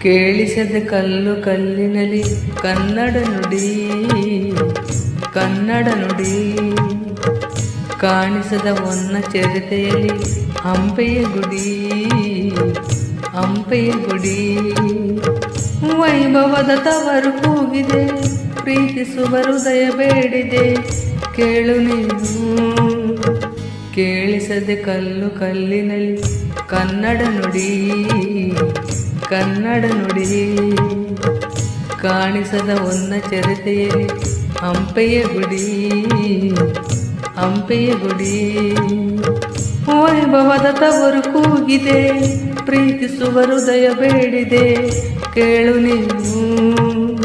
ಕೇಳಿಸದ ಕಲ್ಲು ಕಲ್ಲಿನಲಿ ಕನ್ನಡ ನುಡಿ, ಕನ್ನಡ ನುಡಿ. ಕಾಣಿಸದ ಒನ್ನ ಚರಿತೆಯಲ್ಲಿ ಹಂಪೆಯ ಗುಡಿ, ಹಂಪೆಯ ಗುಡಿ. ವೈಭವದ ತವರು ಕೂಗಿದೆ, ಪ್ರೀತಿಸುವ ಹೃದಯ ಬೇಡಿದೆ, ಕೇಳು ನೀನು. ಕೇಳಿಸದೆ ಕಲ್ಲು ಕಲ್ಲಿನಲ್ಲಿ ಕನ್ನಡ ನುಡಿ, ಕನ್ನಡ ನುಡಿ. ಕಾಣಿಸದ ಒನ್ನ ಚರಿತೆಯಲ್ಲಿ ಹಂಪೆಯ ಗುಡಿ, ಹಂಪೆಯ ಗುಡಿ. ವೈಭವದ ತವರು ಕೂಗಿದೆ, ಪ್ರೀತಿಸುವ ಹೃದಯ ಬೇಡಿದೆ, ಕೇಳು ನೀನು.